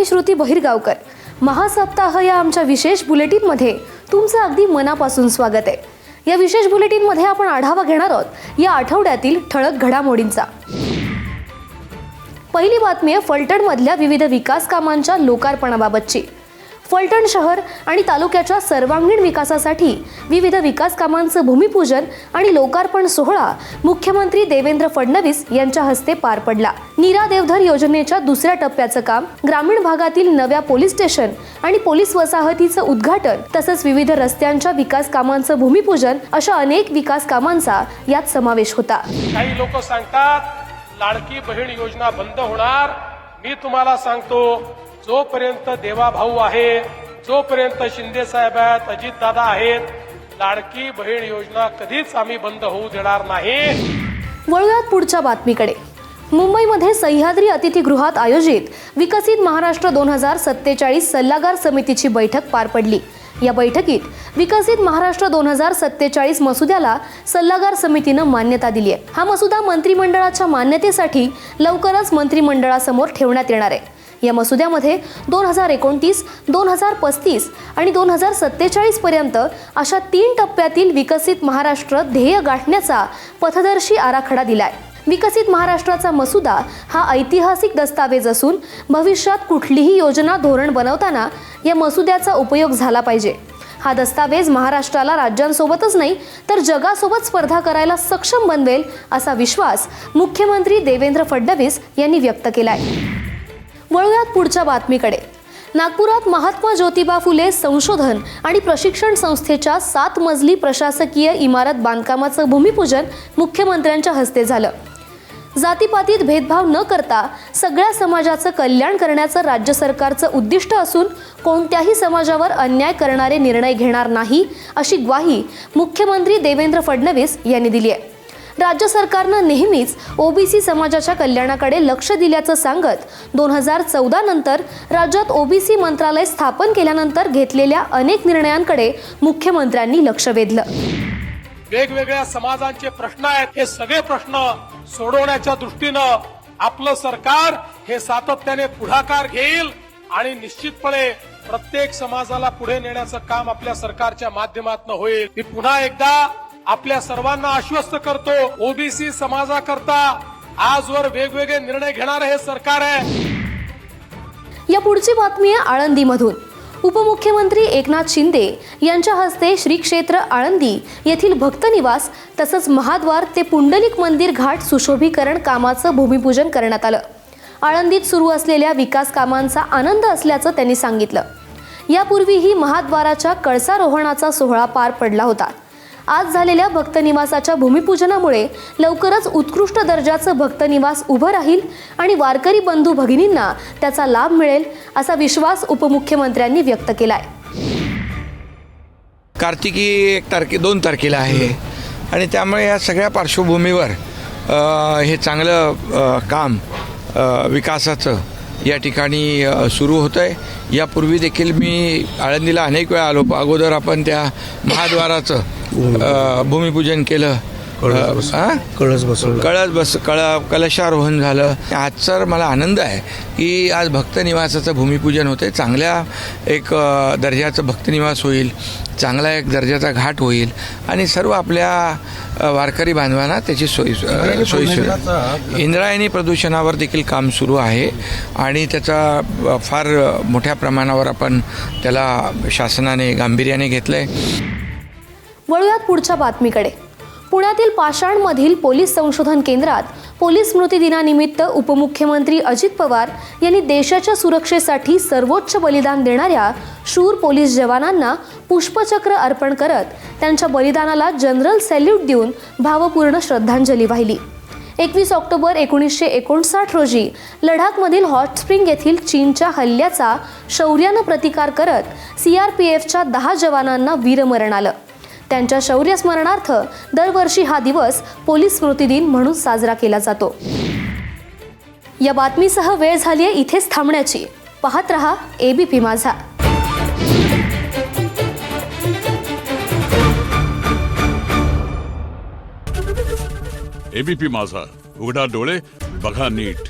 मी श्रुती बहिरगावकर. महासप्ताह या आमच्या विशेष बुलेटिनमध्ये तुमचं अगदी मनापासून स्वागत आहे. या विशेष बुलेटिनमध्ये आपण आढावा घेणार आहोत या आठवड्यातील ठळक घडामोडींचा. पहिली बातमी आहे फलटणमधल्या विविध विकास कामांच्या लोकार्पणाबाबतची. फलटण शहर आणि तालुक्याच्या सर्वांगीण विकासासाठी विविध विकास कामांचं भूमिपूजन आणि लोकार्पण सोहळा मुख्यमंत्री देवेंद्र फडणवीस यांच्या हस्ते पार पडला. नीरा देवधर योजनेच्या दुसऱ्या टप्प्याचं काम, ग्रामीण भागातील नव्या पोलीस स्टेशन आणि पोलीस वसाहतीचं उद्घाटन तसंच विविध रस्त्यांच्या विकास कामांचं भूमिपूजन अशा अनेक विकास कामांचा यात समावेश होता. काही लोक सांगतात लाडकी बहीण योजना बंद होणार. मी तुम्हाला सांगतो, जोपर्यंत देवाभाऊ आहे, जोपर्यंत शिंदे साहेब आहेत, अजित दादा आहेत, लाडकी बहीण योजना कधीच आम्ही बंद होऊ देणार नाही. वळूयात पुढच्या बातमीकडे. मुंबईमध्ये सह्याद्री अतिथीगृहात आयोजित विकसित महाराष्ट्र 2047 सल्लागार समितीची बैठक पार पडली. या बैठकीत विकसित महाराष्ट्र 2047 मसुद्याला सल्लागार समितीनं मान्यता दिली आहे. हा मसुदा मंत्रिमंडळाच्या मान्यतेसाठी लवकरच मंत्रिमंडळासमोर ठेवण्यात येणार आहे. या मसुद्यामध्ये 2029, 2035 आणि 2047 पर्यंत अशा 3 टप्प्यातील विकसित महाराष्ट्र ध्येय गाठण्याचा पथदर्शी आराखडा दिलाय. विकसित महाराष्ट्राचा मसुदा हा ऐतिहासिक दस्तावेज असून भविष्यात कुठलीही योजना धोरण बनवताना या मसुद्याचा उपयोग झाला पाहिजे. हा दस्तावेज महाराष्ट्राला राज्यांसोबतच नाही तर जगासोबत स्पर्धा करायला सक्षम बनवेल असा विश्वास मुख्यमंत्री देवेंद्र फडणवीस यांनी व्यक्त केलाय. वळूयात पुढच्या बातमीकडे. नागपुरात महात्मा ज्योतिबा फुले संशोधन आणि प्रशिक्षण संस्थेच्या 7 मजली प्रशासकीय इमारत बांधकामाचं भूमिपूजन मुख्यमंत्र्यांच्या हस्ते झालं. जातीपातीत भेदभाव न करता सगळ्या समाजाचं कल्याण करण्याचं राज्य सरकारचं उद्दिष्ट असून कोणत्याही समाजावर अन्याय करणारे निर्णय घेणार नाही अशी ग्वाही मुख्यमंत्री देवेंद्र फडणवीस यांनी दिली आहे. राज्य सरकारनं नेहमीच ओबीसी समाजाच्या कल्याणाकडे लक्ष दिल्याचं सांगत 2014 नंतर राज्यात ओबीसी मंत्रालय स्थापन केल्यानंतर घेतलेल्या अनेक निर्णयांकडे मुख्यमंत्र्यांनी लक्ष वेधलं. वेगवेगळ्या समाजांचे प्रश्न आहेत, हे सगळे प्रश्न सोडवण्याच्या दृष्टीनं आपलं सरकार हे सातत्याने पुढाकार घेईल आणि निश्चितपणे प्रत्येक समाजाला पुढे नेण्याचं काम आपल्या सरकारच्या माध्यमातून होईल. मी पुन्हा एकदा आपल्या सर्वांना आश्वस्त करतो, ओबीसी समाजाकरता आजवर वेगवेगळे निर्णय घेणारे हे सरकार आहे. या पुढची बातमी आहे आळंदीमधून. उपमुख्यमंत्री एकनाथ शिंदे यांच्या हस्ते श्री क्षेत्र आळंदी येथील भक्तनिवास तसंच महाद्वार ते पुंडलिक मंदिर घाट सुशोभीकरण कामाचं भूमिपूजन करण्यात आलं. आळंदीत सुरू असलेल्या विकास कामांचा आनंद असल्याचं त्यांनी सांगितलं. यापूर्वीही महाद्वाराच्या कळसारोहणाचा सोहळा पार पडला होता. आज झालेल्या भक्तनिवासाच्या भूमिपूजनामुळे लवकरच उत्कृष्ट दर्जाचं भक्तनिवास उभं राहील आणि वारकरी बंधू भगिनींना त्याचा लाभ मिळेल असा विश्वास उपमुख्यमंत्र्यांनी व्यक्त केलाय. कार्तिकी 2 तारखेला आहे आणि त्यामुळे या सगळ्या पार्श्वभूमीवर हे चांगलं काम विकासाचं या ठिकाणी सुरू होतं आहे. यापूर्वी देखील मी आळंदीला अनेक वेळा आलो. अगोदर आपण त्या महाद्वाराचं भूमिपूजन केलं, कलशारोहण झालं. आजचा मला आनंद आहे की आज भक्तनिवासाचं भूमिपूजन होतं. चांगल्या एक दर्जाचं भक्तनिवास होईल, चांगला एक दर्जाचा घाट होईल आणि सर्व आपल्या वारकरी बांधवांना त्याची सोयीसुविधा. इंद्रायणी प्रदूषणावर देखील काम सुरू आहे आणि त्याचा फार मोठ्या प्रमाणावर आपण त्याला शासनाने गांभीर्याने घेतलं आहे. वळूयात पुढच्या बातमीकडे. पुण्यातील पाषाणमधील पोलीस संशोधन केंद्रात पोलीस स्मृती दिनानिमित्त उपमुख्यमंत्री अजित पवार यांनी देशाच्या सुरक्षेसाठी सर्वोच्च बलिदान देणाऱ्या शूर पोलीस जवानांना पुष्पचक्र अर्पण करत त्यांच्या बलिदानाला जनरल सॅल्यूट देऊन भावपूर्ण श्रद्धांजली वाहिली. 21 ऑक्टोबर 1959 रोजी लडाखमधील हॉट स्प्रिंग येथील चीनच्या हल्ल्याचा शौर्यानं प्रतिकार करत CRPFच्या 10 जवानांना वीरमरण आलं. त्यांच्या शौर्य स्मरणार्थ दरवर्षी हा दिवस पोलीस स्मृती दिन म्हणून साजरा केला जातो. या बातमीसह वेळ झाली आहे इथेच थांबण्याची. पाहत रहा ABP माझा. ABP माझा, उघडा डोळे बघा नीट.